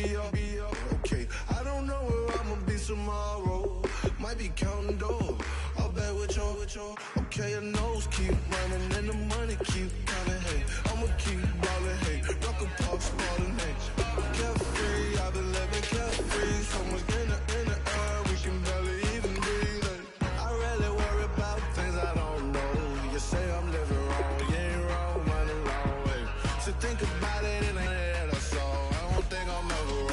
be up. Okay, I don't know where I'ma be tomorrow. Might be counting doors. I'll bet with y'all. Okay, your nose keep running and the money keep coming. Hey, I'ma keep ballin'. Hey, rock a pop ballin'. Hey, carefree, I've been living carefree. So much in the air, we can barely even breathe. Hey, I really worry about things I don't know. You say I'm living wrong, you ain't wrong, running long way. So think about it in the head, that's all. I don't think I'm ever wrong.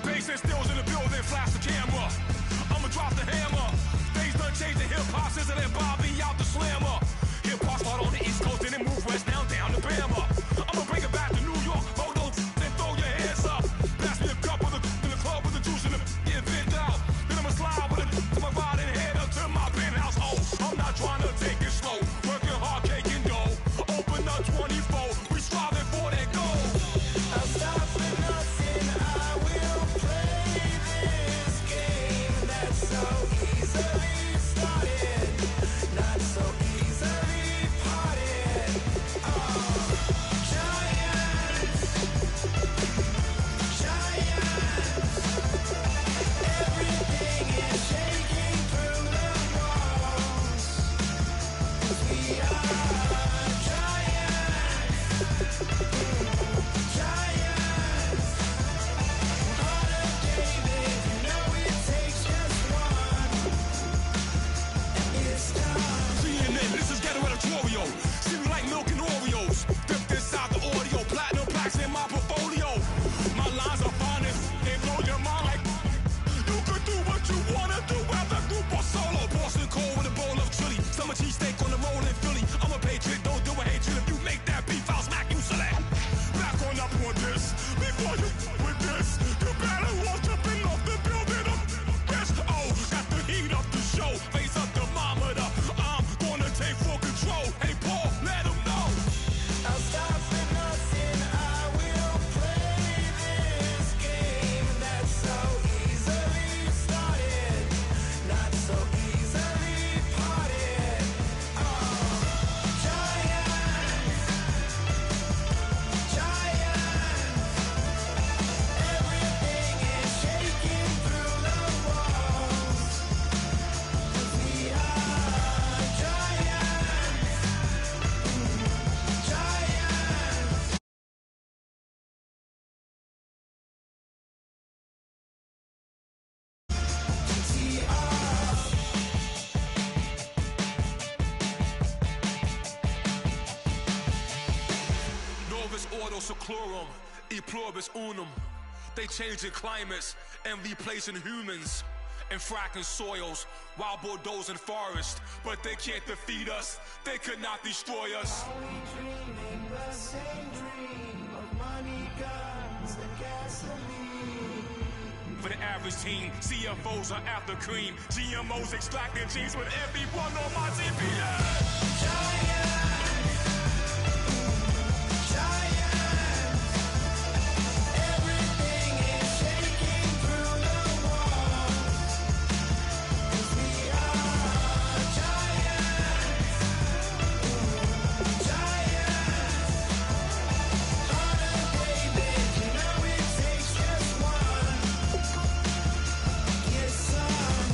Bass and stills in the building, flash the camera. I'ma drop the hammer. Things done changed, the hip-hop scissor and Bobby out the slammer. Hip-hop start on the East Coast, then it move west down to Bama. I'ma bring it back to New York, hold those, then throw your hands up. Pass me a cup in the club with the juice in the event out. Then I'ma slide with it to my ride and head up to my penthouse. Oh, I'm not trying to take it slow, working hard, caking dough. Open up 24, we striving for that goal. I'll stop for nothing, I this. Before you with this, you better watch jumping off the building up. Yes, oh, got the heat up the show. Face up thermometer. I'm gonna take full control. Hey, Paul, let him know. I'll stop for nothing. I will play this game that's so easily started, not so easily parted. Giants, everything is shaking through the walls. 'Cause we are giants, giants. Novus ordo seclorum, e pluribus unum. They changing climates and replacing humans and fracking soils while bulldozing forests. But they can't defeat us, they could not destroy us. Are we dreaming the same dream of money, guns, and gasoline? For the average team, CFOs are after cream. GMOs extracting genes with everyone on my TPS. Giants, everything is shaking through the walls. 'Cause we are giants, Hunter David, you know it takes just one. Get some.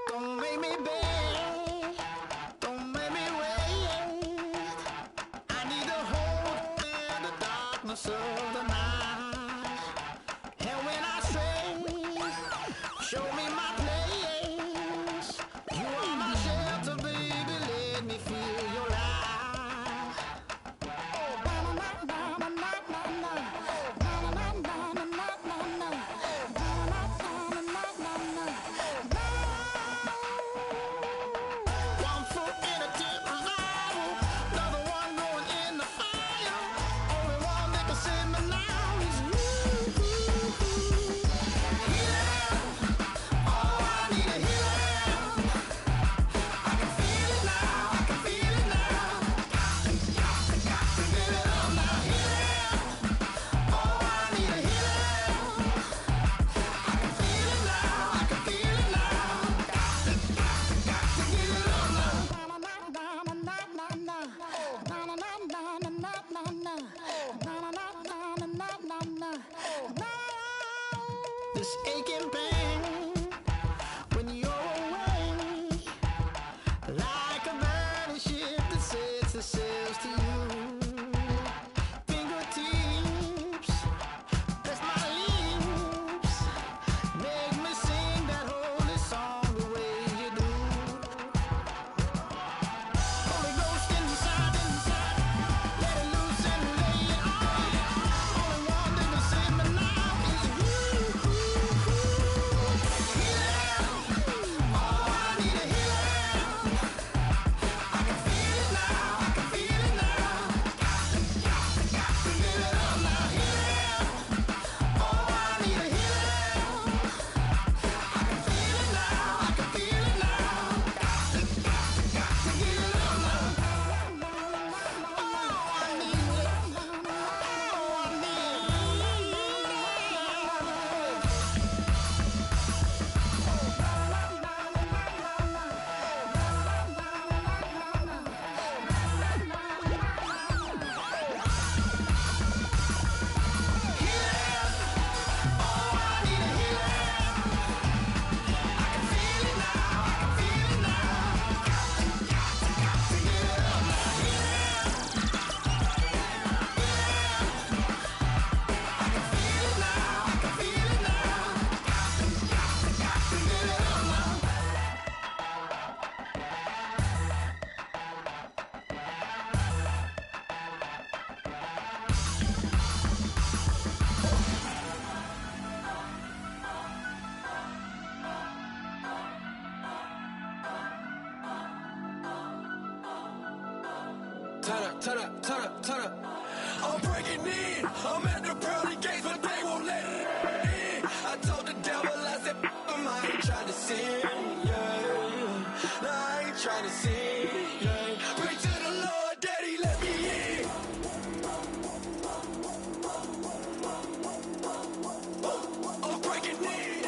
Don't make me beg, don't make me wait. I need to hold in the darkness of the night. And when I stray, show me my place. You are my shelter, baby, let me feel your light. One foot in a deep revival, another one going in the fire. Only one that can save me now is you. Healing, oh, I need a healing. I can feel it now, I can feel it now. Got to get it up now. Healing, oh, I need a healing. I can feel it now, I can feel it now. Got to get it up now. This aching pain when you're away, like a burning ship that sets the sails to you. Fingertips, press my lips, make me sing that holy song the way you do. Holy Ghost inside, let it loose and lay it on. Only one that can save me now is you. Healing, oh, I need a healing. I can feel it now, I can feel it now. Got to get it up now. Healing, oh, I need a healing. I can feel it now, I can feel it now. Got to get it up now. Oh, I need it. Oh, I need Turn up. I'm breaking in. I'm at the pearly gates, but they won't let it in. I told the devil, I said, I ain't trying to sin, yeah. No, I ain't trying to sin, yeah. Pray to the Lord, Daddy, let me in. I'm breaking in.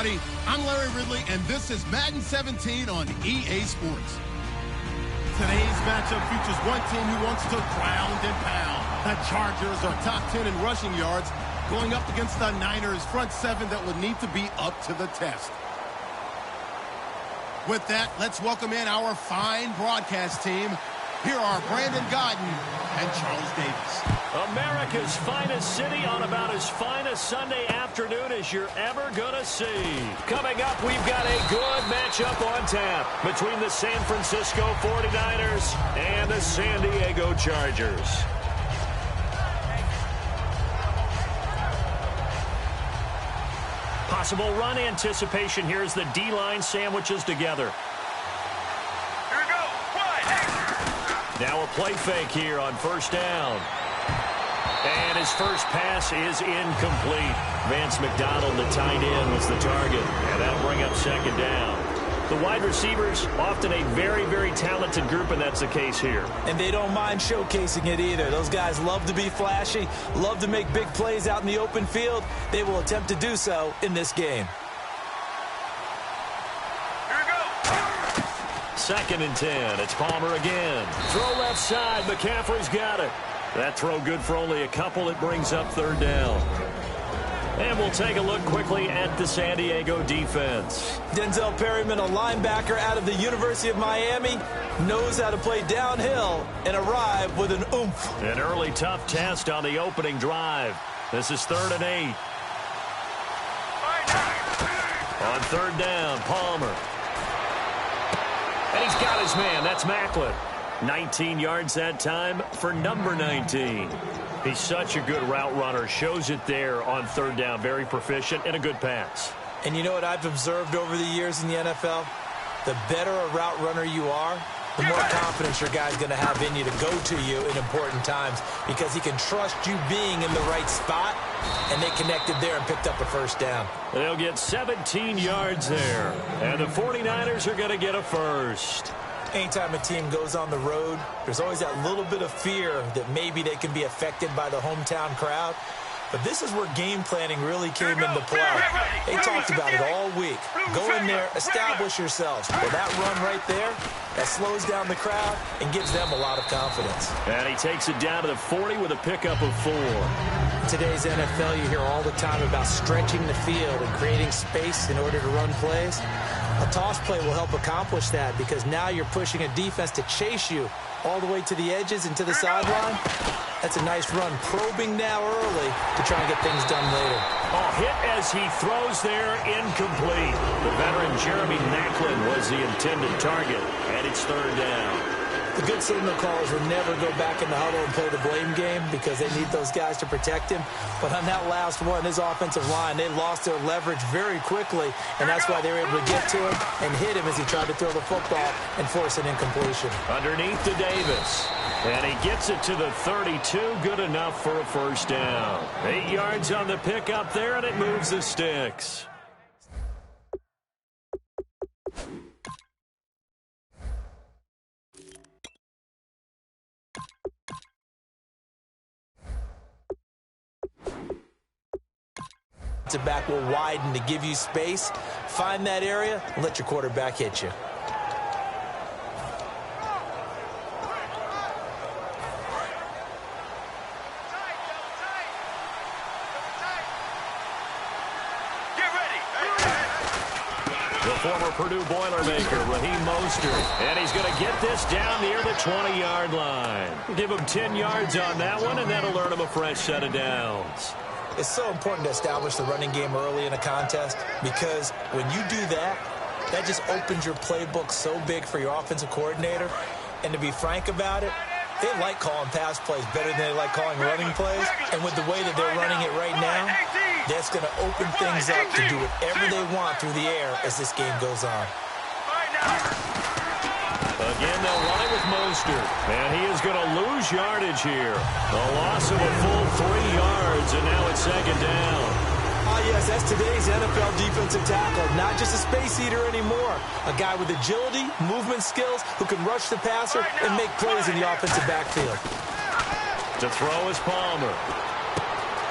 everybody. I'm Larry Ridley, and this is Madden 17 on EA Sports. Today's matchup features one team who wants to ground and pound. The Chargers are top 10 in rushing yards, going up against the Niners front seven that would need to be up to the test. With that, let's welcome in our fine broadcast team. Here are Brandon Godden and Charles Davis. America's finest city on about as fine a Sunday afternoon as you're ever going to see. Coming up, we've got a good matchup on tap between the San Francisco 49ers and the San Diego Chargers. Possible run anticipation here as the D-line sandwiches together. Here we go. Now a play fake here on first down. And his first pass is incomplete. Vance McDonald, the tight end, was the target. And that'll bring up second down. The wide receivers, often a very, very talented group, and that's the case here. And they don't mind showcasing it either. Those guys love to be flashy, love to make big plays out in the open field. They will attempt to do so in this game. Here we go. 2nd and 10. It's Palmer again. Throw left side. McCaffrey's got it. That throw good for only a couple. It brings up 3rd down. And we'll take a look quickly at the San Diego defense. Denzel Perryman, a linebacker out of the University of Miami, knows how to play downhill and arrive with an oomph. An early tough test on the opening drive. This is 3rd and 8. On 3rd down, Palmer. And he's got his man. That's Macklin. 19 yards that time for number 19. He's such a good route runner. Shows it there on 3rd down. Very proficient and a good pass. And you know what I've observed over the years in the NFL? The better a route runner you are, the more confidence your guy's going to have in you to go to you in important times because he can trust you being in the right spot, and they connected there and picked up a first down. They'll get 17 yards there, and the 49ers are going to get a first. Anytime a team goes on the road, there's always that little bit of fear that maybe they can be affected by the hometown crowd. But this is where game planning really came into play. They talked about it all week. Go in there, establish yourselves. Well, that run right there, that slows down the crowd and gives them a lot of confidence. And he takes it down to the 40 with a pickup of 4. In today's NFL, you hear all the time about stretching the field and creating space in order to run plays. A toss play will help accomplish that because now you're pushing a defense to chase you all the way to the edges and to the sideline. That's a nice run, probing now early to try and get things done later. A hit as he throws there, incomplete. The veteran Jeremy Macklin was the intended target, and it's 3rd down. The good signal callers will never go back in the huddle and play the blame game because they need those guys to protect him. But on that last one, his offensive line, they lost their leverage very quickly, and that's why they were able to get to him and hit him as he tried to throw the football and force an incompletion. Underneath to Davis. And he gets it to the 32. Good enough for a first down. 8 yards on the pickup there, and it moves the sticks. Back will widen to give you space. Find that area and let your quarterback hit you. The former Purdue Boilermaker, Raheem Mostert. And he's going to get this down near the 20-yard line. Give him 10 yards on that one, and that'll earn him a fresh set of downs. It's so important to establish the running game early in a contest because when you do that, that just opens your playbook so big for your offensive coordinator. And to be frank about it, they like calling pass plays better than they like calling running plays. And with the way that they're running it right now, that's going to open things up to do whatever they want through the air as this game goes on. Again, they'll run it with Mostert. And he is going to lose yardage here. A loss of a full 3 yards, and now it's 2nd down. Ah, yes, that's today's NFL defensive tackle. Not just a space eater anymore. A guy with agility, movement skills, who can rush the passer and make plays in the offensive backfield. To throw is Palmer.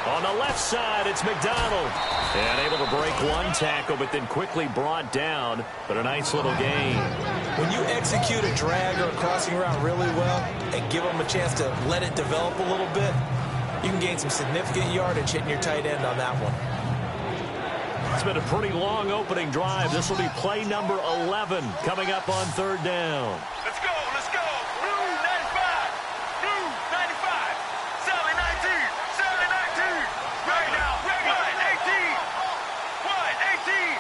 On the left side, it's McDonald. And able to break one tackle, but then quickly brought down. But a nice little gain. When you execute a drag or a crossing route really well and give them a chance to let it develop a little bit, you can gain some significant yardage hitting your tight end on that one. It's been a pretty long opening drive. This will be play number 11 coming up on third down. Let's go, let's go. Blue 95, blue 95, Sally 19, Sally 19. Right now, wide 18, wide 18.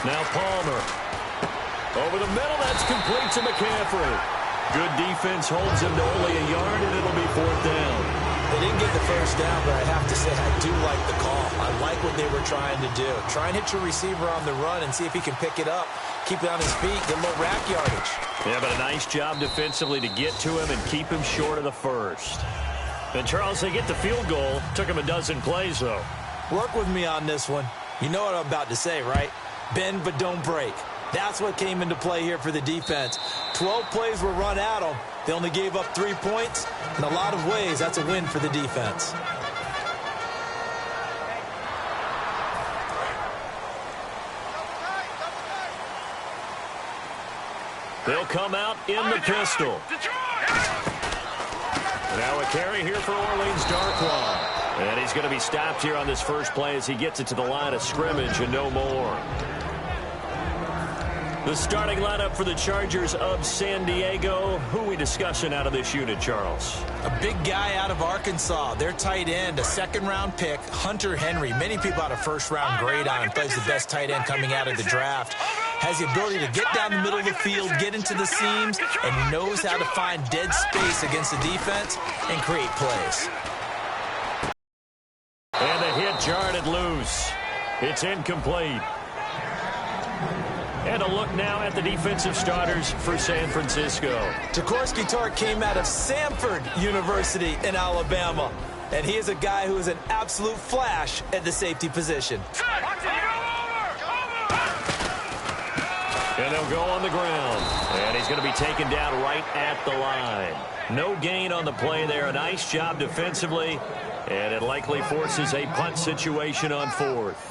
Now Palmer. Over the middle, that's complete to McCaffrey. Good defense holds him to only a yard, and it'll be fourth down. They didn't get the first down, but I have to say I do like the call. I like what they were trying to do. Try and hit your receiver on the run and see if he can pick it up, keep it on his feet, get a little rack yardage. Yeah, but a nice job defensively to get to him and keep him short of the first. And, Charles, they get the field goal. Took him a dozen plays, though. Work with me on this one. You know what I'm about to say, right? Bend but don't break. That's what came into play here for the defense. 12 plays were run at them. They only gave up 3 points. In a lot of ways, that's a win for the defense. They'll come out in the pistol. Now a carry here for Orleans Darkwa. And he's going to be stopped here on this first play as he gets it to the line of scrimmage and no more. The starting lineup for the Chargers of San Diego. Who are we discussing out of this unit, Charles? A big guy out of Arkansas. Their tight end, a second-round pick, Hunter Henry. Many people had a first-round grade on him. Plays the best tight end coming out of the draft. Has the ability to get down the middle of the field, get into the seams, and knows how to find dead space against the defense and create plays. And the hit jarred it loose. It's incomplete. And a look now at the defensive starters for San Francisco. Jaworski Tartt came out of Samford University in Alabama. And he is a guy who is an absolute flash at the safety position. And they'll go on the ground. And he's going to be taken down right at the line. No gain on the play there. A nice job defensively. And it likely forces a punt situation on fourth.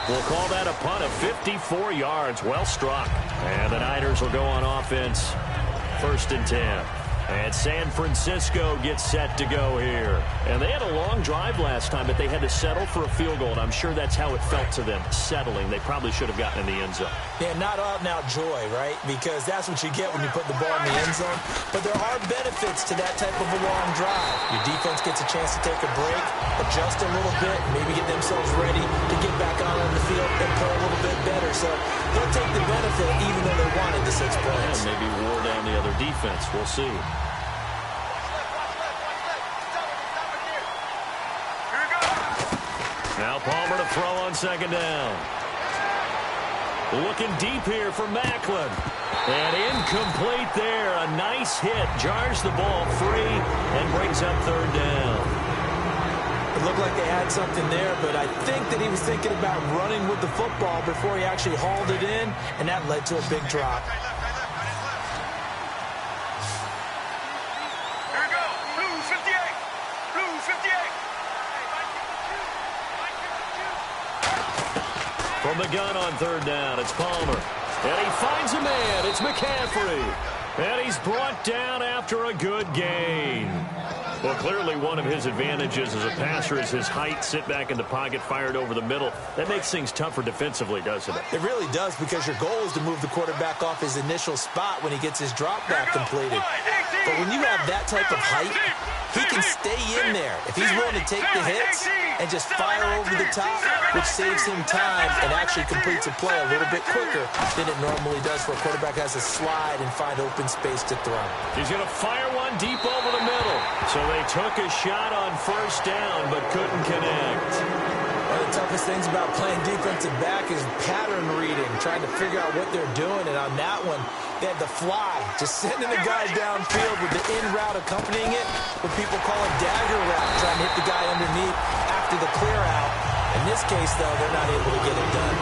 We'll call that a punt of 54 yards. Well struck. And the Niners will go on offense. 1st and 10. And San Francisco gets set to go here. And they had a long drive last time, but they had to settle for a field goal. And I'm sure that's how it felt to them, settling. They probably should have gotten in the end zone. Yeah, not out-and-out joy, right? Because that's what you get when you put the ball in the end zone. But there are benefits to that type of a long drive. Your defense gets a chance to take a break, adjust a little bit, maybe get themselves ready to get back out on the field and play a little bit better. So they'll take the benefit even though they wanted the 6 points. And maybe wore down the other defense. We'll see. Now Palmer to throw on 2nd down. Looking deep here for Macklin. And incomplete there. A nice hit. Jars the ball free and brings up 3rd down. It looked like they had something there, but I think that he was thinking about running with the football before he actually hauled it in, and that led to a big drop. Here we go. Blue 58. Blue 58. From the gun on 3rd down, it's Palmer. And he finds a man. It's McCaffrey. And he's brought down after a good gain. Well, clearly one of his advantages as a passer is his height. Sit back in the pocket, fired over the middle. That makes things tougher defensively, doesn't it? It really does, because your goal is to move the quarterback off his initial spot when he gets his drop back completed. But when you have that type of height, he can stay in there. If he's willing to take the hits and just fire over the top, which saves him time and actually completes a play a little bit quicker than it normally does for a quarterback has to slide and find open space to throw. He's going to fire one deep over the middle. So they took a shot on 1st down but couldn't connect. Well, the toughest things about playing defensive back is pattern reading, trying to figure out what they're doing. And on that one, they had the fly, just sending the guy downfield with the in route accompanying it, what people call a dagger route, trying to hit the guy underneath after the clear out. In this case, though, they're not able to get it done.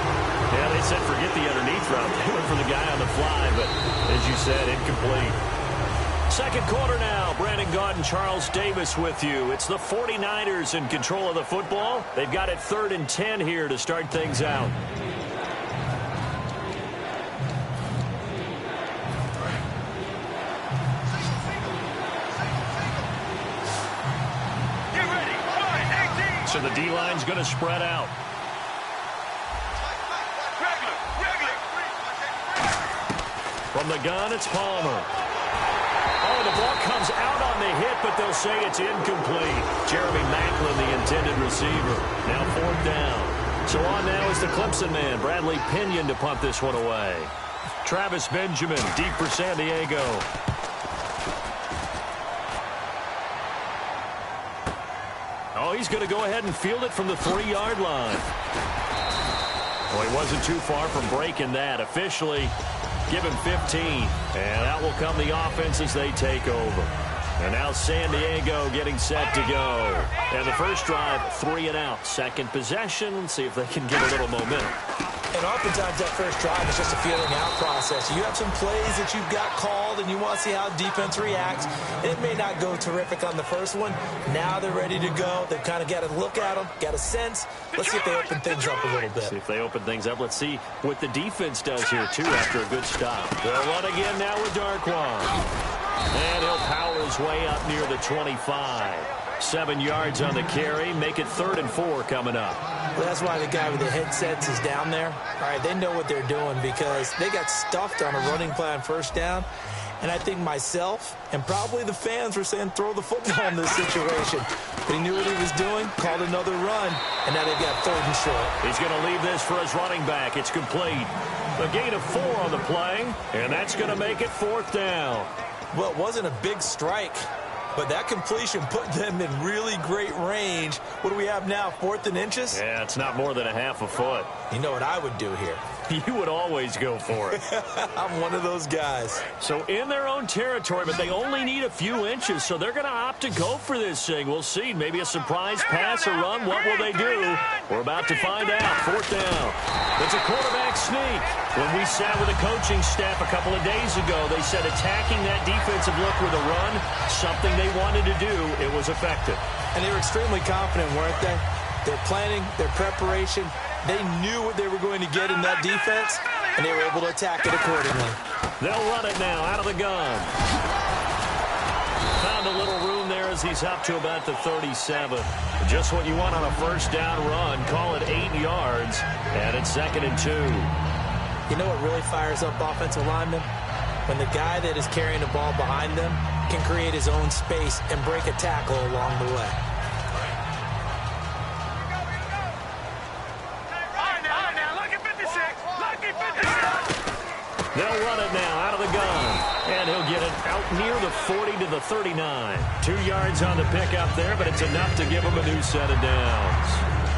Yeah, they said forget the underneath route. They went for the guy on the fly, but as you said, incomplete. Second quarter now. Brandon Gaud and Charles Davis with you. It's the 49ers in control of the football. They've got it 3rd and 10 here to start things out. Get ready. 18. So the D-line's going to spread out. From the gun, it's Palmer. Oh, the ball comes out on the hit, but they'll say it's incomplete. Jeremy Maclin, the intended receiver. Now 4th down. So on now is the Clemson man, Bradley Pinion, to punt this one away. Travis Benjamin, deep for San Diego. Oh, he's going to go ahead and field it from the 3-yard line. Well, he wasn't too far from breaking that. Officially, give him 15. And out will come the offense as they take over. And now San Diego getting set to go. And the first drive, 3 and out. Second possession. See if they can get a little momentum. And oftentimes that first drive is just a feeling out process. You have some plays that you've got called and you want to see how defense reacts. It may not go terrific on the first one. Now they're ready to go. They've kind of got to look at them, got a sense. Let's see if they open things up a little bit. See if they open things up. Let's see what the defense does here, too, after a good stop. They'll run again now with Darkwan. And he'll power his way up near the 25. 7 yards on the carry. Make it 3rd and 4 coming up. Well, that's why the guy with the headsets is down there. All right, they know what they're doing because they got stuffed on a running play on first down. And I think myself and probably the fans were saying throw the football in this situation. But he knew what he was doing, called another run, and now they've got 3rd and short. He's going to leave this for his running back. It's complete. A gain of 4 on the play, and that's going to make it 4th down. Well, it wasn't a big strike, but that completion put them in really great range. What do we have now, 4th and inches? Yeah, it's not more than a half a foot. You know what I would do here? You would always go for it. I'm one of those guys. So in their own territory, but they only need a few inches, so they're going to opt to go for this thing. We'll see. Maybe a surprise pass or run. What will they do? We're about to find out. 4th down. It's a quarterback sneak. When we sat with the coaching staff a couple of days ago, they said attacking that defensive look with a run, something they wanted to do. It was effective. And they were extremely confident, weren't they? Their planning, their preparation, they knew what they were going to get in that defense, and they were able to attack it accordingly. They'll run it now out of the gun. Found a little room there as he's up to about the 37. Just what you want on a first down run. Call it 8 yards, and it's 2nd and 2. You know what really fires up offensive linemen? When the guy that is carrying the ball behind them can create his own space and break a tackle along the way. They'll run it now out of the gun. And he'll get it out near the 40 to the 39. 2 yards on the pickup there, but it's enough to give him a new set of downs.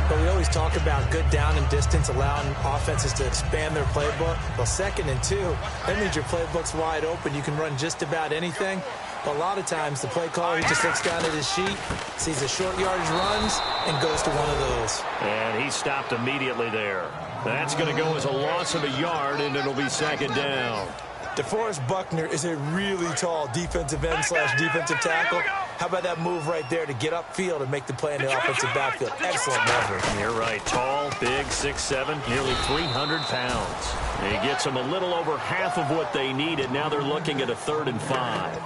But we always talk about good down and distance, allowing offenses to expand their playbook. Well, 2nd and 2, that means your playbook's wide open. You can run just about anything. But a lot of times, the play caller, he just looks down at his sheet, sees the short yardage runs, and goes to one of those. And he stopped immediately there. That's going to go as a loss of a yard, and it'll be 2nd down. DeForest Buckner is a really tall defensive end / defensive tackle. How about that move right there to get upfield and make the play in the offensive backfield? Excellent effort. You're right. Tall, big, 6'7", nearly 300 pounds. And he gets them a little over half of what they needed. Now they're looking at a 3rd and 5.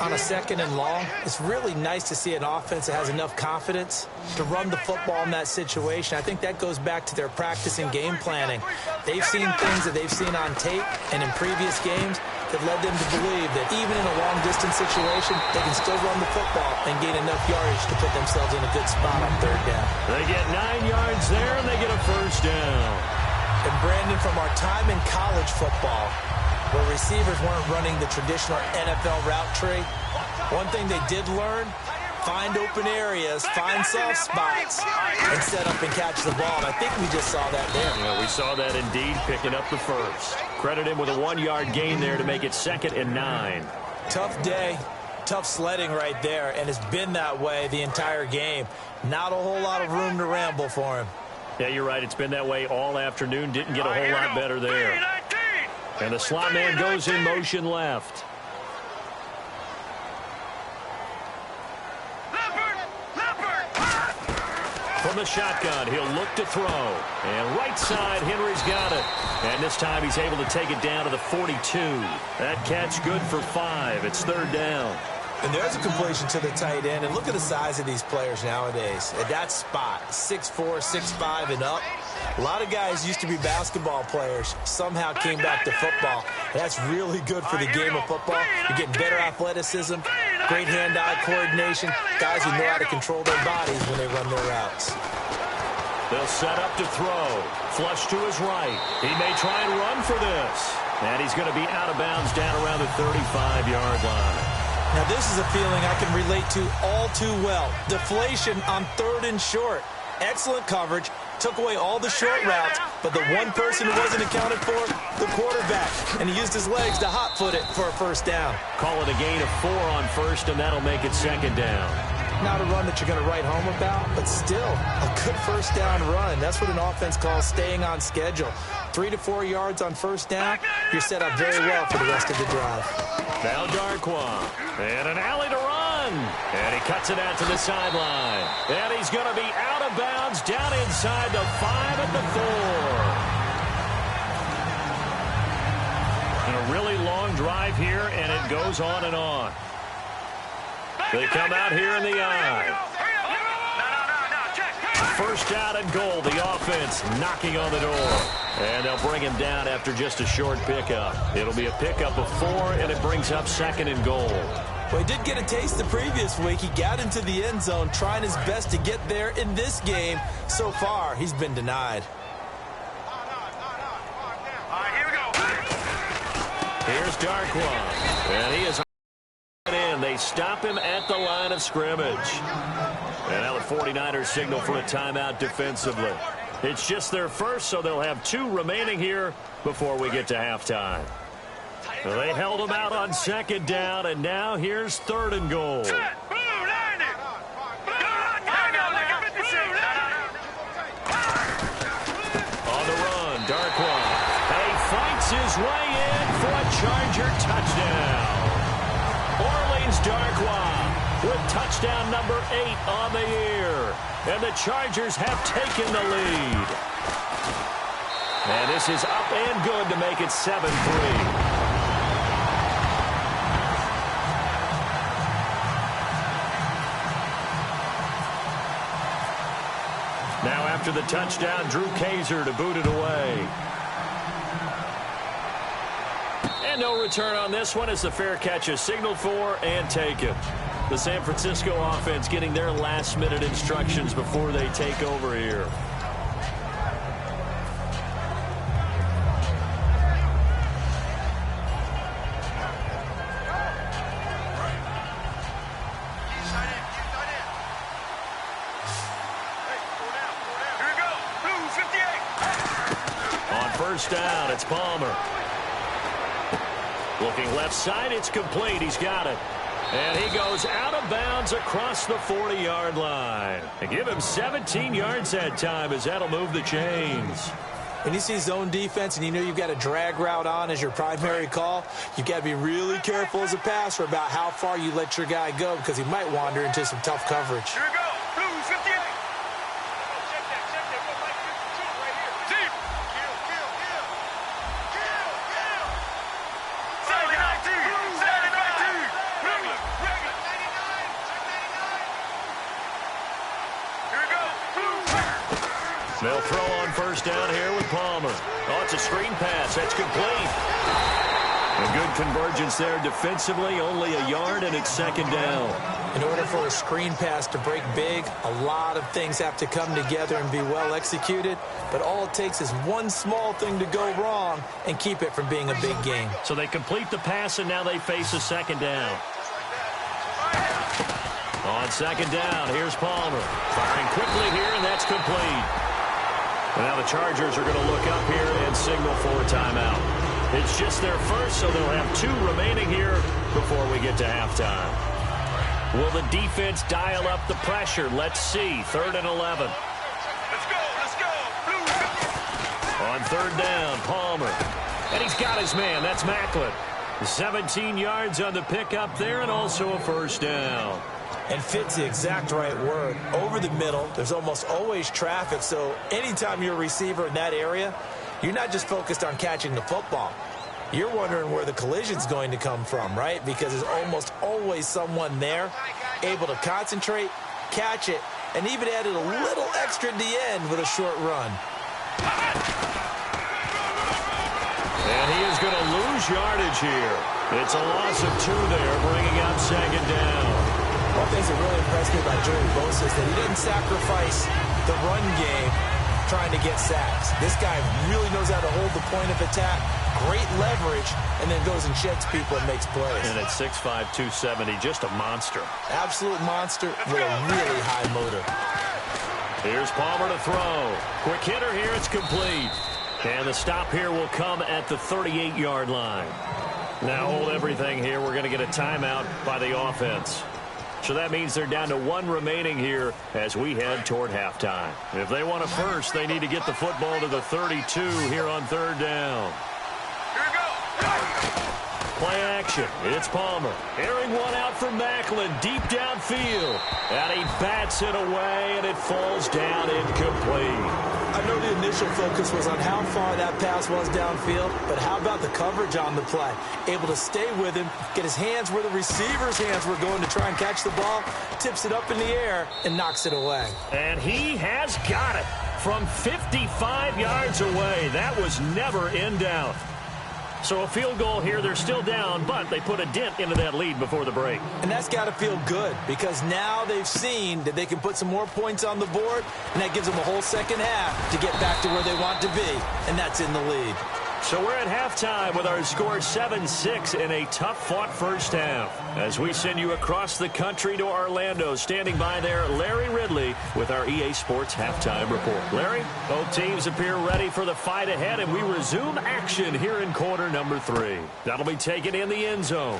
On a 2nd and long, it's really nice to see an offense that has enough confidence to run the football in that situation. I think that goes back to their practice and game planning. They've seen things that they've seen on tape and in previous games that led them to believe that even in a long-distance situation, they can still run the football and gain enough yardage to put themselves in a good spot on 3rd down. They get 9 yards there, and they get a 1st down. And Brandon, from our time in college football, where receivers weren't running the traditional NFL route tree, one thing they did learn find open areas, find soft spots, and set up and catch the ball. And I think we just saw that there. Yeah, we saw that indeed, picking up the first. Credit him with a 1-yard gain there to make it 2nd and 9. Tough day, tough sledding right there, and it's been that way the entire game. Not a whole lot of room to ramble for him. Yeah, you're right. It's been that way all afternoon. Didn't get a whole lot better there. And the slot man goes in motion left. From the shotgun, he'll look to throw. And right side, Henry's got it. And this time he's able to take it down to the 42. That catch good for 5. It's 3rd down. And there's a completion to the tight end. And look at the size of these players nowadays. At that spot, 6'4", 6'5", and up. A lot of guys used to be basketball players, somehow came back to football. And that's really good for the game of football. You're getting better athleticism, great hand-eye coordination, guys who know how to control their bodies when they run their routes. They'll set up to throw. Flush to his right. He may try and run for this. And he's going to be out of bounds down around the 35-yard line. Now, this is a feeling I can relate to all too well. Deflation on 3rd and short. Excellent coverage. Took away all the short routes, but the one person who wasn't accounted for, the quarterback. And he used his legs to hot-foot it for a 1st down. Call it a gain of 4 on 1st, and that'll make it 2nd down. Not a run that you're going to write home about, but still a good 1st down run. That's what an offense calls staying on schedule. 3 to 4 yards on 1st down, you're set up very well for the rest of the drive. Now Darquan, and an alley to run. And he cuts it out to the sideline. And he's going to be out of bounds down inside the 5 at the 4. And a really long drive here, and it goes on and on. They come out here in the eye. 1st down and goal. The offense knocking on the door. And they'll bring him down after just a short pickup. It'll be a pickup of 4, and it brings up 2nd and goal. Well, he did get a taste the previous week. He got into the end zone, trying his best to get there in this game. So far, he's been denied. Here's Darquan. And he is in. They stop him at the line of scrimmage. And now the 49ers signal for a timeout defensively. It's just their first, so they'll have 2 remaining here before we get to halftime. They held him out on 2nd down, and now here's 3rd and goal. On the run, Darquan. And he fights his way in for a Charger touchdown. Orleans Darquan with touchdown number 8 on the year. And the Chargers have taken the lead. And this is up and good to make it 7-3. Now after the touchdown, Drew Kaiser to boot it away. And no return on this one as the fair catch is signaled for and taken. The San Francisco offense getting their last-minute instructions before they take over here. On 1st down, it's Palmer. Looking left side, it's complete. He's got it. And he goes out of bounds across the 40-yard line. And give him 17 yards that time as that'll move the chains. When you see zone defense and you know you've got a drag route on as your primary call, you've got to be really careful as a passer about how far you let your guy go because he might wander into some tough coverage. Here we go. Blue 58. They'll throw on 1st down here with Palmer. Oh, it's a screen pass. That's complete. A good convergence there defensively. Only a yard, and it's 2nd down. In order for a screen pass to break big, a lot of things have to come together and be well executed. But all it takes is one small thing to go wrong and keep it from being a big game. So they complete the pass, and now they face a 2nd down. On On second down, here's Palmer. Firing quickly here, and that's complete. And now the Chargers are going to look up here and signal for a timeout. It's just their first, so they'll have 2 remaining here before we get to halftime. Will the defense dial up the pressure? Let's see. 3rd and 11. Let's go. On 3rd down, Palmer. And he's got his man. That's Macklin. 17 yards on the pickup there, and also a first down. And fits the exact right word. Over the middle, there's almost always traffic, so anytime you're a receiver in that area, you're not just focused on catching the football. You're wondering where the collision's going to come from, right? Because there's almost always someone there able to concentrate, catch it, and even added a little extra at the end with a short run. And he is going to lose yardage here. It's a loss of 2 there, bringing up 2nd down. One thing that really impressed me about Joey Bosa is that he didn't sacrifice the run game trying to get sacks. This guy really knows how to hold the point of attack, great leverage, and then goes and sheds people and makes plays. And at 6'5", 270, just a monster. Absolute monster with a really high motor. Here's Palmer to throw. Quick hitter here, it's complete. And the stop here will come at the 38-yard line. Now hold everything here. We're going to get a timeout by the offense. So that means they're down to 1 remaining here as we head toward halftime. If they want a first, they need to get the football to the 32 here on 3rd down. Here we go. Play action. It's Palmer. Airing one out for Macklin deep downfield. And he bats it away, and it falls down incomplete. I know the initial focus was on how far that pass was downfield, but how about the coverage on the play? Able to stay with him, get his hands where the receiver's hands were going to try and catch the ball, tips it up in the air, and knocks it away. And he has got it from 55 yards away. That was never in doubt. So a field goal here, they're still down, but they put a dent into that lead before the break. And that's got to feel good because now they've seen that they can put some more points on the board, and that gives them a whole second half to get back to where they want to be, and that's in the lead. So we're at halftime with our score 7-6 in a tough-fought first half. As we send you across the country to Orlando, standing by there, Larry Ridley with our EA Sports Halftime Report. Larry, both teams appear ready for the fight ahead, and we resume action here in quarter number 3. That'll be taken in the end zone.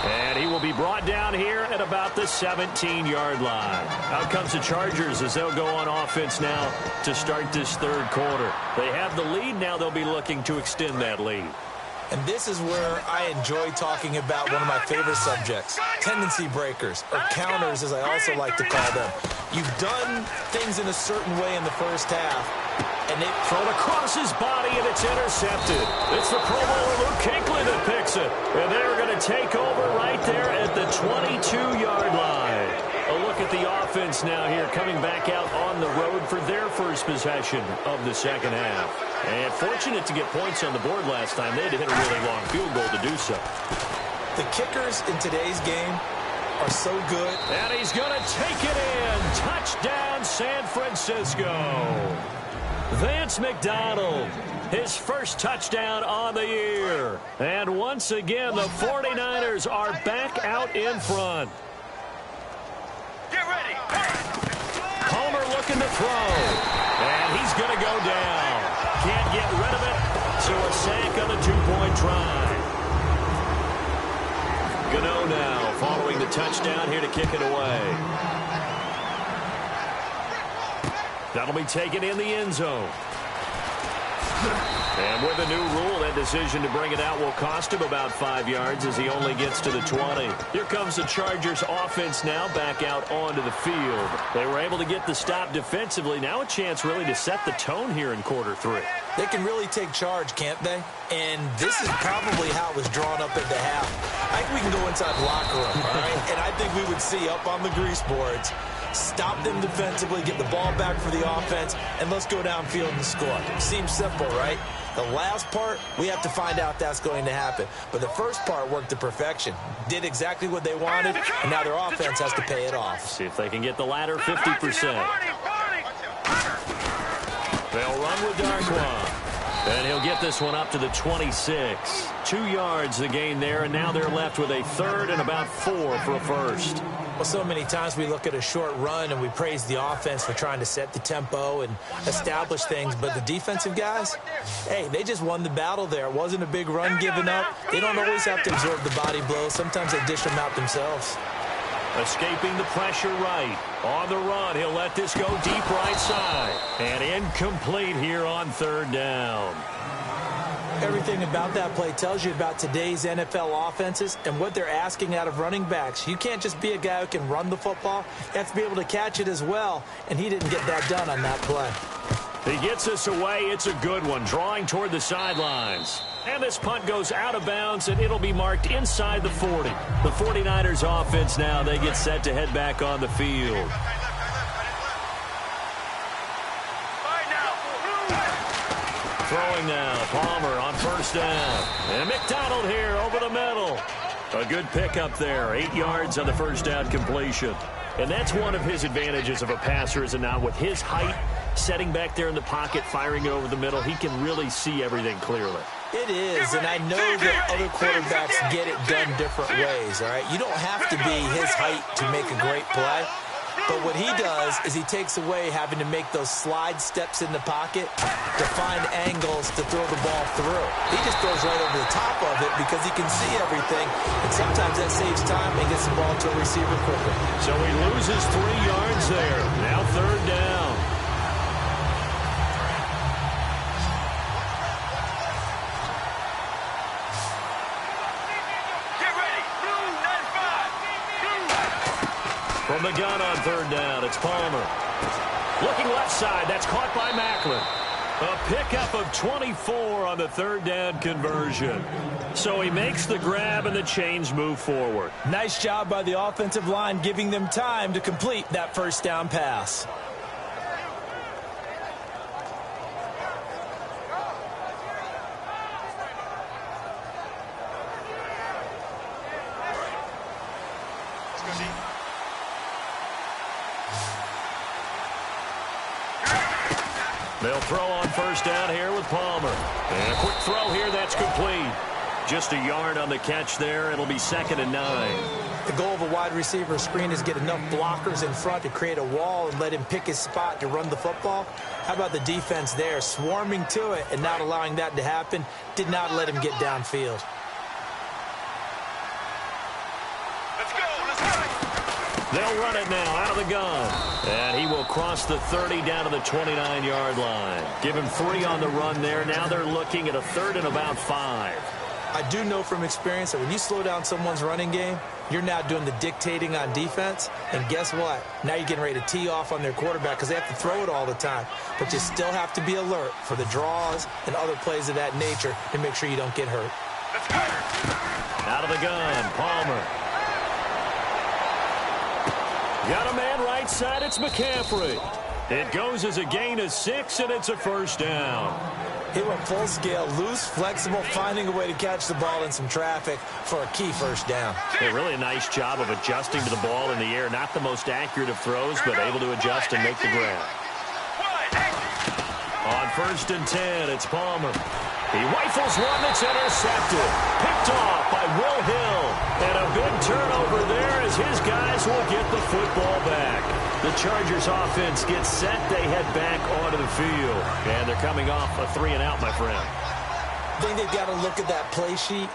And he will be brought down here at about the 17-yard line. Out comes the Chargers as they'll go on offense now to start this 3rd quarter. They have the lead. Now they'll be looking to extend that lead. And this is where I enjoy talking about one of my favorite subjects, tendency breakers, or counters as I also like to call them. You've done things in a certain way in the first half, and they thrown across his body, and it's intercepted. It's the Pro Bowler Luke Kuechly that picks it. And they're going to take over right there at the 22-yard line. A look at the offense now here, coming back out on the road for their first possession of the second half. And fortunate to get points on the board last time. They had to hit a really long field goal to do so. The kickers in today's game are so good. And he's going to take it in. Touchdown, San Francisco. Vance McDonald, his first touchdown on the year. And once again, the 49ers are back out in front. Get ready. Palmer looking to throw. And he's going to go down. Can't get rid of it, so a sack on the 2-point try. Gano now following the touchdown here to kick it away. That'll be taken in the end zone. And with a new rule, that decision to bring it out will cost him about 5 yards as he only gets to the 20. Here comes the Chargers offense now back out onto the field. They were able to get the stop defensively. Now a chance really to set the tone here in quarter 3. They can really take charge, can't they? And this is probably how it was drawn up at the half. I think we can go inside the locker room, all right? And I think we would see up on the grease boards, stop them defensively, get the ball back for the offense, and let's go downfield and score. Seems simple, right? The last part, we have to find out that's going to happen. But the first part worked to perfection. Did exactly what they wanted, and now their offense has to pay it off. See if they can get the latter 50%. They'll run with Darquan. And he'll get this one up to the 26. 2 yards the gain there, and now they're left with a third and about 4 for a first. Well, so many times we look at a short run and we praise the offense for trying to set the tempo and establish things, but the defensive guys, hey, they just won the battle there. It wasn't a big run given up. They don't always have to absorb the body blows. Sometimes they dish them out themselves. Escaping the pressure right. On the run, he'll let this go deep right side. And incomplete here on third down. Everything about that play tells you about today's NFL offenses and what they're asking out of running backs. You can't just be a guy who can run the football. You have to be able to catch it as well, and he didn't get that done on that play. He gets us away. It's a good one, drawing toward the sidelines. And this punt goes out of bounds, and it'll be marked inside the 40. The 49ers offense now, they get set to head back on the field. Throwing now, Palmer on first down. And McDonald here over the middle. A good pickup there, 8 yards on the first down completion. And that's one of his advantages of a passer, is it not? With his height, setting back there in the pocket, firing it over the middle, he can really see everything clearly. It is, and I know that other quarterbacks get it done different ways, all right? You don't have to be his height to make a great play. But what he does is he takes away having to make those slide steps in the pocket to find angles to throw the ball through. He just throws right over the top of it because he can see everything, and sometimes that saves time and gets the ball to a receiver quicker. So he loses 3 yards there. Now third down. From the gun on third down, it's Palmer. Looking left side, that's caught by Macklin. A pickup of 24 on the third down conversion. So he makes the grab and the chains move forward. Nice job by the offensive line, giving them time to complete that first down pass. They'll throw on first down here with Palmer. And a quick throw here, that's complete. Just a yard on the catch there. It'll be 2nd and 9. The goal of a wide receiver screen is get enough blockers in front to create a wall and let him pick his spot to run the football. How about the defense there? Swarming to it and not allowing that to happen. Did not let him get downfield. They'll run it now out of the gun. And he will cross the 30 down to the 29-yard line. Give him 3 on the run there. Now they're looking at a 3rd and about 5. I do know from experience that when you slow down someone's running game, you're now doing the dictating on defense. And guess what? Now you're getting ready to tee off on their quarterback because they have to throw it all the time. But you still have to be alert for the draws and other plays of that nature to make sure you don't get hurt. Out of the gun, Palmer. Got a man right side, it's McCaffrey. It goes as a gain of 6, and it's a first down. He went full scale, loose, flexible, finding a way to catch the ball in some traffic for a key first down. Really a nice job of adjusting to the ball in the air. Not the most accurate of throws, but able to adjust and make the grab. On 1st and 10, it's Palmer. He rifles one that's intercepted. Picked off by Will Hill. And a good turnover there as his guys will get the football back. The Chargers offense gets set. They head back onto the field. And they're coming off a 3-and-out, my friend. I think they've got to look at that play sheet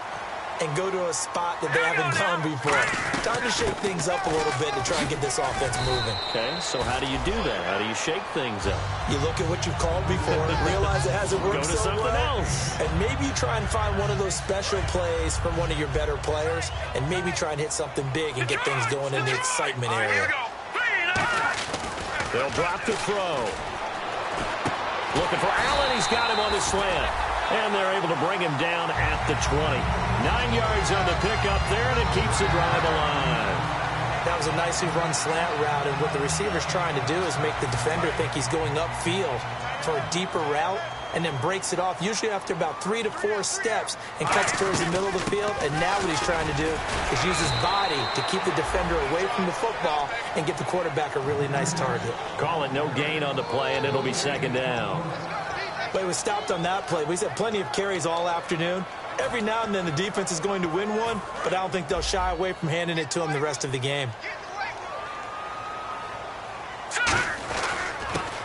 and go to a spot that they haven't gone before. Time to shake things up a little bit to try and get this offense moving. Okay, so how do you do that? How do you shake things up? You look at what you've called before, realize it hasn't worked Go to so something well, else. and maybe try and find one of those special plays from one of your better players, and maybe try and hit something big and get things going in the excitement area. They'll drop the throw. Looking for Allen. He's got him on the slant. And they're able to bring him down at the 20. 9 yards on the pickup there, and it keeps the drive alive. That was a nicely run slant route, and what the receiver's trying to do is make the defender think he's going upfield for a deeper route, and then breaks it off, usually after about 3 to 4 steps, and cuts towards the middle of the field. And now what he's trying to do is use his body to keep the defender away from the football and get the quarterback a really nice target. Call it no gain on the play, and it'll be 2nd down. But he was stopped on that play. But he's had plenty of carries all afternoon. Every now and then the defense is going to win one, but I don't think they'll shy away from handing it to him the rest of the game.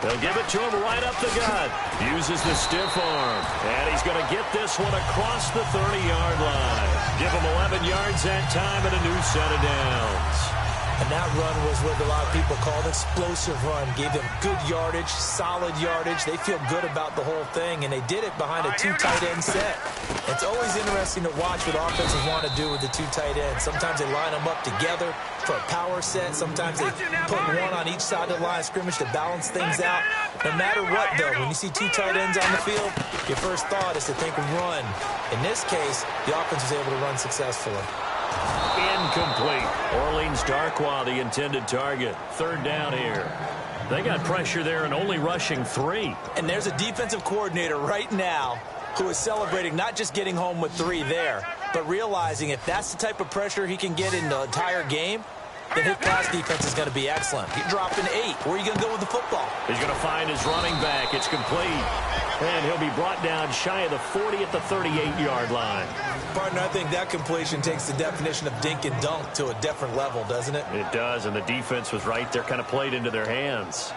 They'll give it to him right up the gut. Uses the stiff arm. And he's going to get this one across the 30-yard line. Give him 11 yards that time and a new set of downs. And that run was what a lot of people call an explosive run. Gave them good yardage, solid yardage. They feel good about the whole thing, and they did it behind a two tight end set. It's always interesting to watch what offenses want to do with the two tight ends. Sometimes they line them up together for a power set. Sometimes they put one on each side of the line of scrimmage to balance things out. No matter what, though, when you see two tight ends on the field, your first thought is to think of run. In this case, the offense was able to run successfully. Incomplete. Orleans Darkwa, the intended target. Third down here. They got pressure there and only rushing 3. And there's a defensive coordinator right now who is celebrating not just getting home with 3 there, but realizing if that's the type of pressure he can get in the entire game, then his pass defense is going to be excellent. He dropped an 8. Where are you going to go with the football? He's going to find his running back. It's complete. And he'll be brought down shy of the 40 at the 38-yard line. Partner, I think that completion takes the definition of dink and dunk to a different level, doesn't it? It does, and the defense was right there, kind of played into their hands.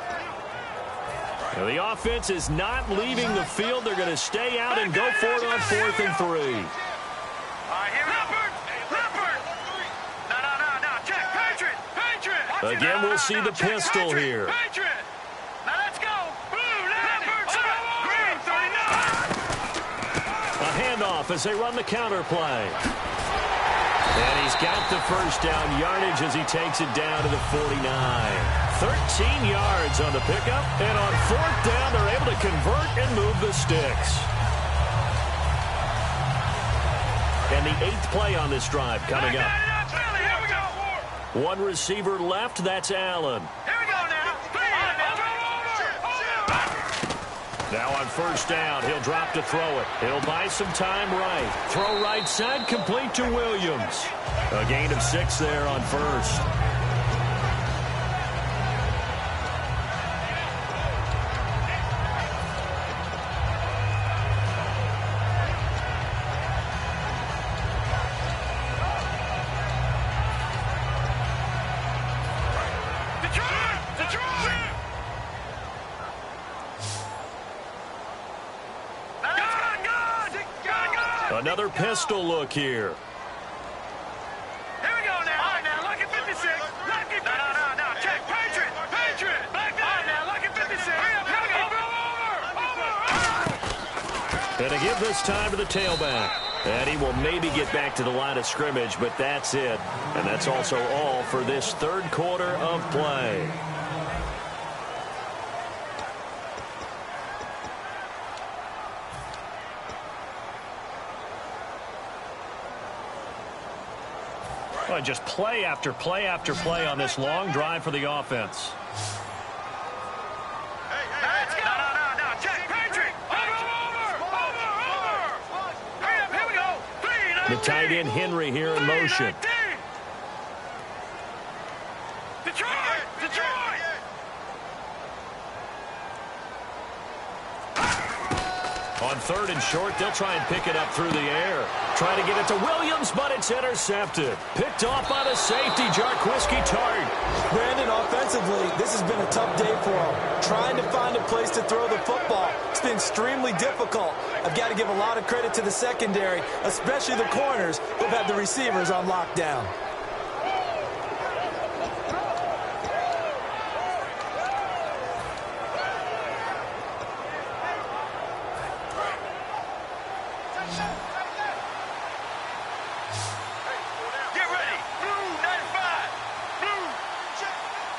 Now, the offense is not leaving the field. They're going to stay out and go for it on 4th and 3. Again, we'll see the pistol here. A handoff as they run the counter play. And he's got the first down yardage as he takes it down to the 49. 13 yards on the pickup. And on 4th down, they're able to convert and move the sticks. And the 8th play on this drive coming up. One receiver left, that's Allen. Here we go now. Now on 1st down, he'll drop to throw it. He'll buy some time right. Throw right side, complete to Williams. A gain of 6 there on 1st. Another pistol look here. Here we go now. All right, now, look at 56. Look at 56. No. Check. Patriot. Back there. All right, now, look at 56. Here we go. Over. And to give this time to the tailback. And he will maybe get back to the line of scrimmage, but that's it. And that's also all for this 3rd quarter of play. Well, just play after play after play on this long drive for the offense. Let's go. No. Check. Patriot. Over. Here we go. The tight end Henry here in motion. Detroit. On 3rd and short, they'll try and pick it up through the air. Trying to get it to Williams, but it's intercepted. Picked off by the safety, Jarquiski Tart. Brandon, offensively, this has been a tough day for him. Trying to find a place to throw the football. It's been extremely difficult. I've got to give a lot of credit to the secondary, especially the corners who've had the receivers on lockdown.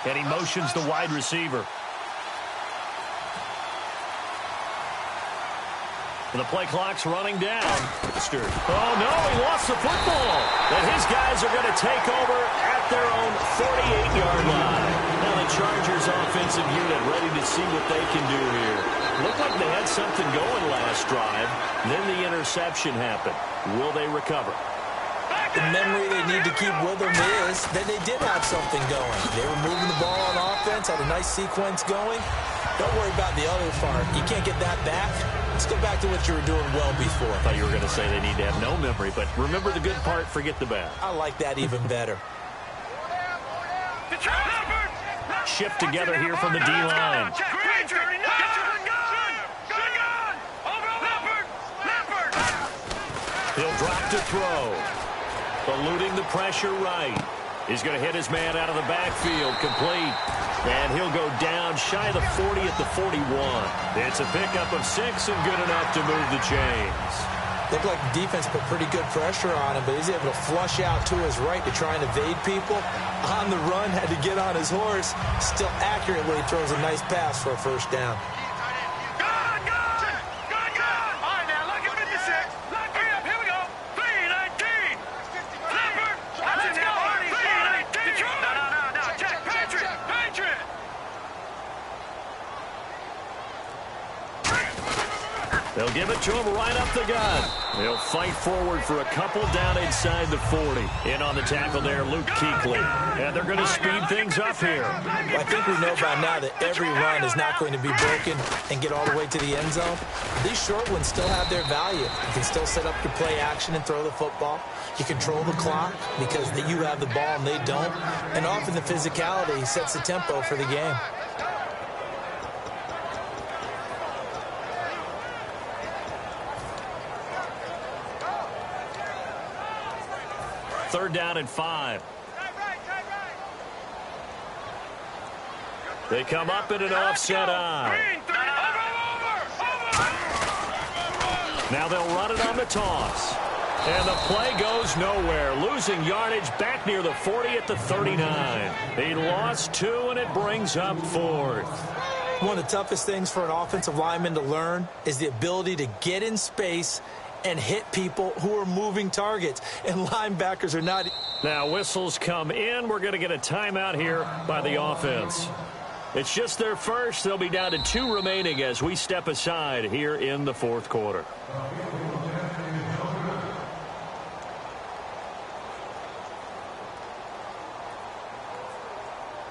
And he motions the wide receiver. The play clock's running down. Oh, no, he lost the football. And his guys are going to take over at their own 48-yard line. Now the Chargers offensive unit ready to see what they can do here. Looked like they had something going last drive. Then the interception happened. Will they recover? the memory they need to keep with them is that they did have something going. They were moving the ball on offense, had a nice sequence going. Don't worry about the other part. You can't get that back. Let's go back to what you were doing well before. I thought you were going to say they need to have no memory, but remember the good part, forget the bad. I like that even better. Shift together here from the D-line. He'll drop to throw. Eluding the pressure right. He's going to hit his man out of the backfield. Complete. And he'll go down shy of the 40 at the 41. It's a pickup of 6 and good enough to move the chains. Looked like the defense put pretty good pressure on him, but he's able to flush out to his right to try and evade people. On the run, had to get on his horse. Still accurately throws a nice pass for a first down. They'll give it to him right up the gut. He'll fight forward for a couple down inside the 40. In on the tackle there, Luke Kuechly. And they're going to speed things up here. Well, I think we know by now that every run is not going to be broken and get all the way to the end zone. These short ones still have their value. You can still set up your play action and throw the football. You control the clock because you have the ball and they don't. And often the physicality sets the tempo for the game. Third down and 5. They come up in an offset eye. Now they'll run it on the toss. And the play goes nowhere. Losing yardage back near the 40 at the 39. He lost 2, and it brings up 4th. One of the toughest things for an offensive lineman to learn is the ability to get in space and hit people who are moving targets. And linebackers are not. Now whistles come in. We're going to get a timeout here by the offense. It's just their first. They'll be down to 2 remaining as we step aside here in the 4th quarter.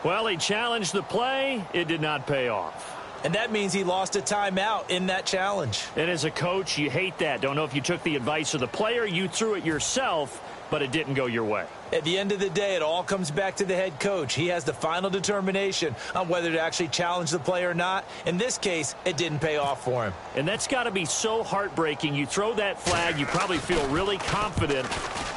Well, he challenged the play. It did not pay off. And that means he lost a timeout in that challenge. And as a coach, you hate that. Don't know if you took the advice of the player. You threw it yourself, but it didn't go your way. At the end of the day, it all comes back to the head coach. He has the final determination on whether to actually challenge the play or not. In this case, it didn't pay off for him. And that's got to be so heartbreaking. You throw that flag, you probably feel really confident,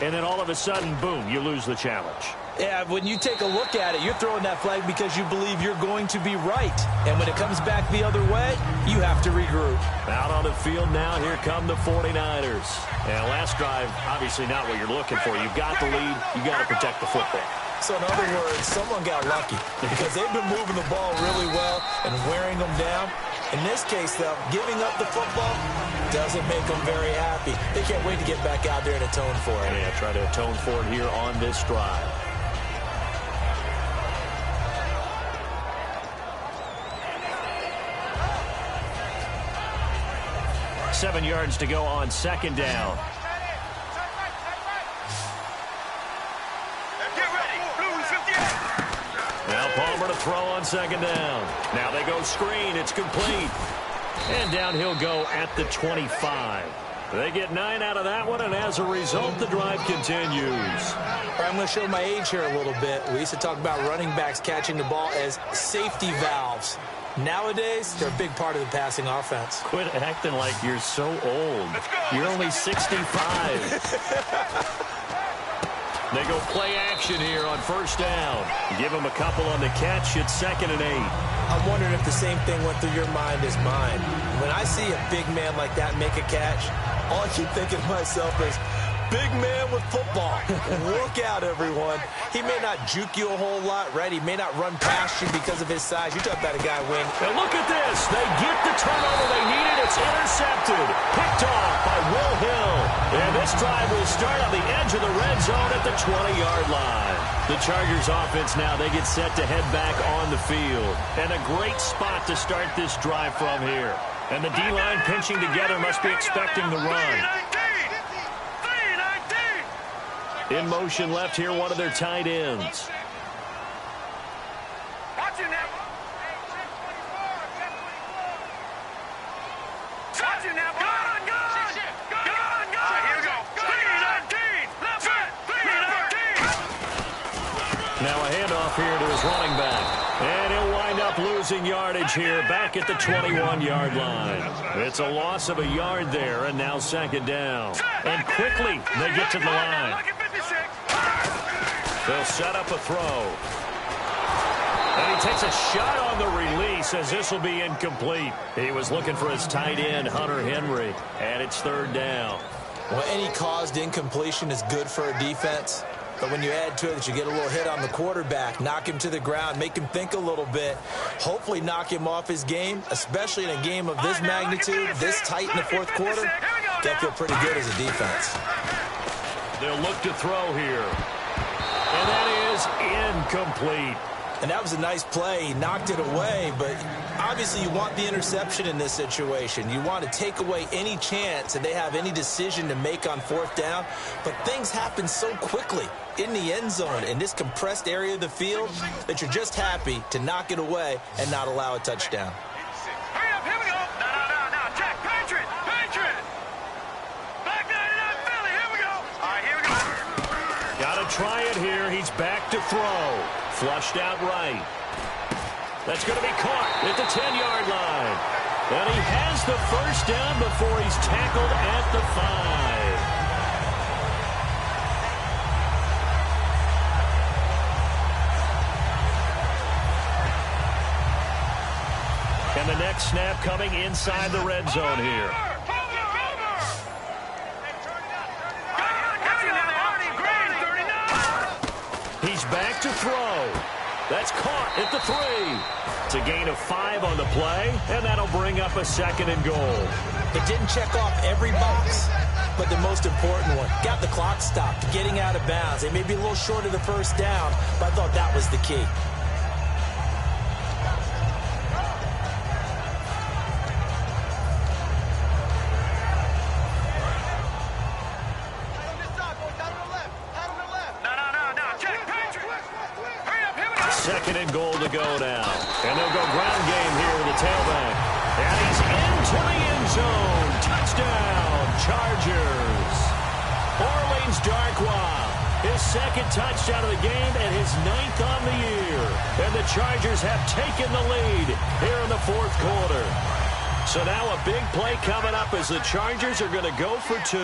and then all of a sudden, boom, you lose the challenge. Yeah, when you take a look at it, you're throwing that flag because you believe you're going to be right. And when it comes back the other way, you have to regroup. Out on the field now, here come the 49ers. And last drive, obviously not what you're looking for. You've got the lead. You got to protect the football. So in other words, someone got lucky because they've been moving the ball really well and wearing them down. In this case, though, giving up the football doesn't make them very happy. They can't wait to get back out there and atone for it. Yeah, try to atone for it here on this drive. 7 yards to go on 2nd down. Now Palmer to throw on 2nd down. Now they go screen. It's complete. And down he'll go at the 25. They get 9 out of that one, and as a result, the drive continues. All right, I'm going to show my age here a little bit. We used to talk about running backs catching the ball as safety valves. Nowadays, they're a big part of the passing offense. Quit acting like you're so old. You're only 65. They go play action here on 1st down. Give them a couple on the catch. It's 2nd and 8. I'm wondering if the same thing went through your mind as mine. When I see a big man like that make a catch, all I keep thinking to myself is, big man with football. Look out, everyone. He may not juke you a whole lot, right? He may not run past you because of his size. You're talking about a guy wing. Now look at this. They get the turnover they needed. It's intercepted. Picked off by Will Hill. And this drive will start on the edge of the red zone at the 20-yard line. The Chargers offense now, they get set to head back on the field. And a great spot to start this drive from here. And the D-line pinching together must be expecting the run. In motion left here, one of their tight ends. Now a handoff here to his running back. And he'll wind up losing yardage here back at the 21-yard line. It's a loss of a yard there, and now second down. And quickly they get to the line. They'll set up a throw. And he takes a shot on the release as this will be incomplete. He was looking for his tight end, Hunter Henry, and it's third down. Well, any caused incompletion is good for a defense. But when you add to it that you get a little hit on the quarterback, knock him to the ground, make him think a little bit, hopefully knock him off his game, especially in a game of this magnitude, this tight in the fourth quarter, that feel pretty good as a defense. They'll look to throw here. And that is incomplete. And that was a nice play. He knocked it away, but obviously you want the interception in this situation. You want to take away any chance that they have any decision to make on fourth down. But things happen so quickly in the end zone in this compressed area of the field that you're just happy to knock it away and not allow a touchdown. Hurry up, here we go. No, Jack, Patriot. Back 99 Philly, here we go. All right, here we go. Got to try it here. He's back to throw. Flushed out right. That's going to be caught at the 10-yard line. And he has the first down before he's tackled at the 5. And the next snap coming inside the red zone here. He's back to throw. That's caught at the 3. It's a gain of 5 on the play, and that'll bring up a second and goal. It didn't check off every box, but the most important one, got the clock stopped, getting out of bounds. They may be a little short of the first down, but I thought that was the key. Second and goal to go now. And they'll go ground game here with the tailback. And he's into the end zone. Touchdown, Chargers. Orleans Darkwa, his second touchdown of the game and his 9th on the year. And the Chargers have taken the lead here in the fourth quarter. So now a big play coming up as the Chargers are going to go for 2.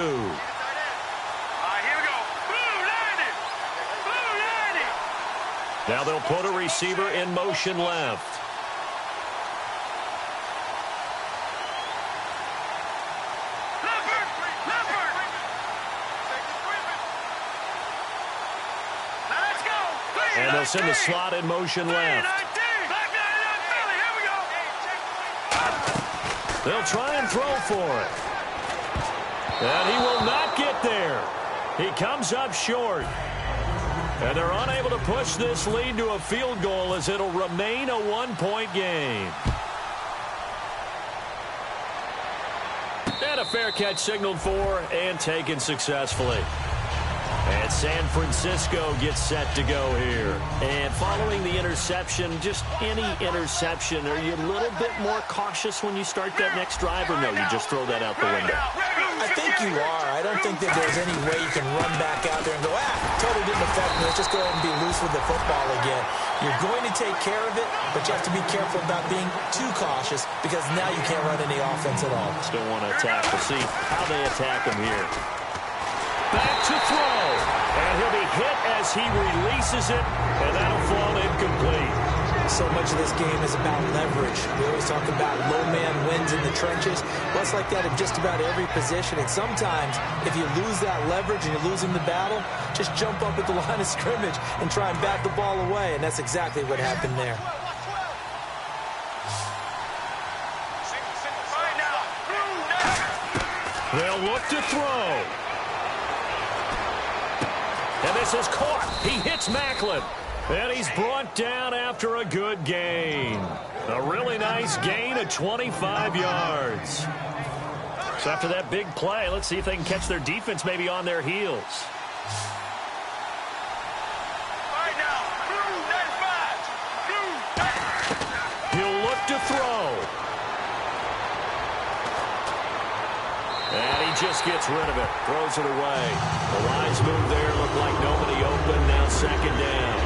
Now they'll put a receiver in motion left. And they'll send the slot in motion left. They'll try and throw for it. And he will not get there. He comes up short. And they're unable to push this lead to a field goal as it'll remain a 1-point game. And a fair catch signaled for and taken successfully. And San Francisco gets set to go here. And following the interception, just any interception, are you a little bit more cautious when you start that next drive, or no, you just throw that out the window? I think you are. I don't think that there's any way you can run back out there and go, totally didn't affect me. Let's just go ahead and be loose with the football again. You're going to take care of it, but you have to be careful about being too cautious because now you can't run any offense at all. Still want to attack. We'll see how they attack him here. Back to throw. And he'll be hit as he releases it, and that'll fall incomplete. So much of this game is about leverage. We always talk about low man wins in the trenches. Well, it's like that in just about every position. And sometimes, if you lose that leverage and you're losing the battle, just jump up at the line of scrimmage and try and bat the ball away. And that's exactly what happened there. They'll look to throw. And this is caught. He hits Macklin. And he's brought down after a good gain. A really nice gain of 25 yards. So after that big play, let's see if they can catch their defense maybe on their heels. just gets rid of it. Throws it away. The wise move there. Looked like nobody open. Now second down.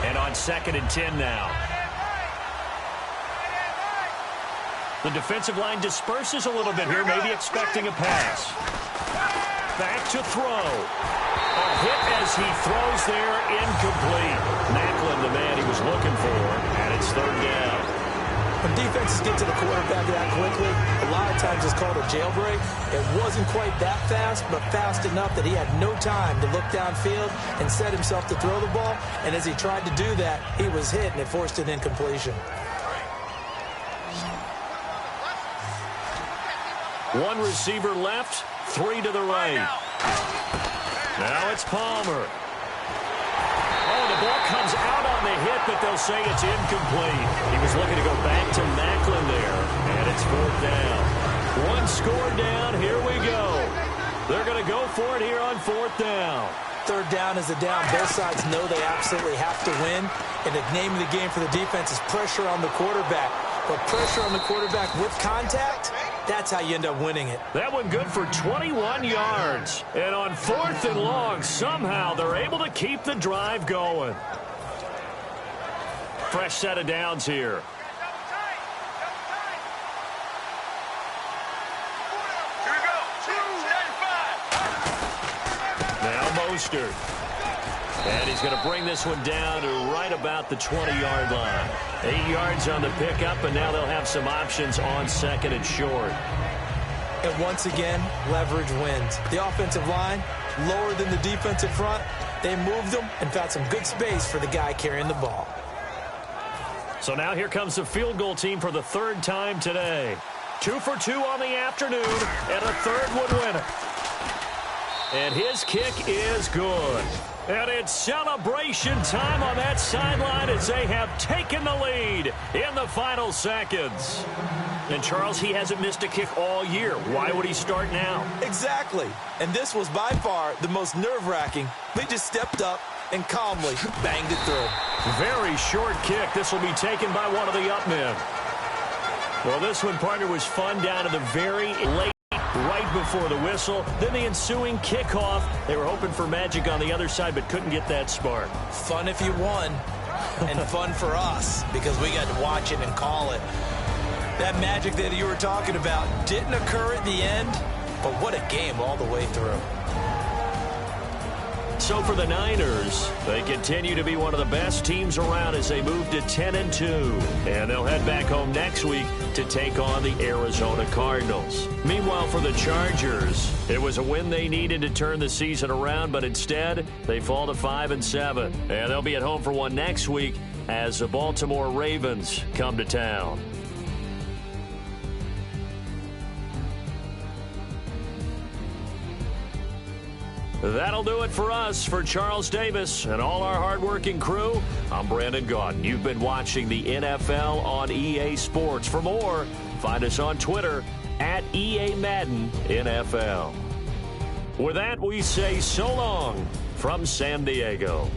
And on 2nd and 10 now. The defensive line disperses a little bit here, maybe expecting a pass. Back to throw. A hit as he throws there, incomplete. Macklin, the man he was looking for, and it's 3rd down. When defenses get to the quarterback that quickly, a lot of times it's called a jailbreak. It wasn't quite that fast, but fast enough that he had no time to look downfield and set himself to throw the ball. And as he tried to do that, he was hit, and it forced an incompletion. One receiver left, 3 to the right. Now it's Palmer. Oh, the ball comes out on the hit, but they'll say it's incomplete. He was looking to go back to Macklin there, and it's 4th down. One score down, here we go. They're going to go for it here on 4th down. 3rd down is a down. Both sides know they absolutely have to win, and the name of the game for the defense is pressure on the quarterback. But pressure on the quarterback with contact, that's how you end up winning it. That one good for 21 yards. And on 4th and long, somehow they're able to keep the drive going. Fresh set of downs here. Now Mostert. And he's going to bring this one down to right about the 20-yard line. 8 yards on the pickup, and now they'll have some options on 2nd and short. And once again, leverage wins. The offensive line, lower than the defensive front. They moved them and found some good space for the guy carrying the ball. So now here comes the field goal team for the 3rd time today. 2 for 2 on the afternoon, and a 3rd would win it. And his kick is good. And it's celebration time on that sideline as they have taken the lead in the final seconds. And, Charles, he hasn't missed a kick all year. Why would he start now? Exactly. And this was by far the most nerve-wracking. They just stepped up and calmly banged it through. Very short kick. This will be taken by one of the up men. Well, this one, partner, was fun down to the very late. Right before the whistle, then the ensuing kickoff. They were hoping for magic on the other side, but couldn't get that spark. Fun if you won, and fun for us, because we got to watch it and call it. That magic that you were talking about didn't occur at the end, but what a game all the way through. So for the Niners, they continue to be one of the best teams around as they move to 10-2. And they'll head back home next week to take on the Arizona Cardinals. Meanwhile, for the Chargers, it was a win they needed to turn the season around, but instead, they fall to 5-7. And they'll be at home for one next week as the Baltimore Ravens come to town. That'll do it for us. For Charles Davis and all our hardworking crew, I'm Brandon Gaudin. You've been watching the NFL on EA Sports. For more, find us on Twitter at EA Madden NFL. With that, we say so long from San Diego.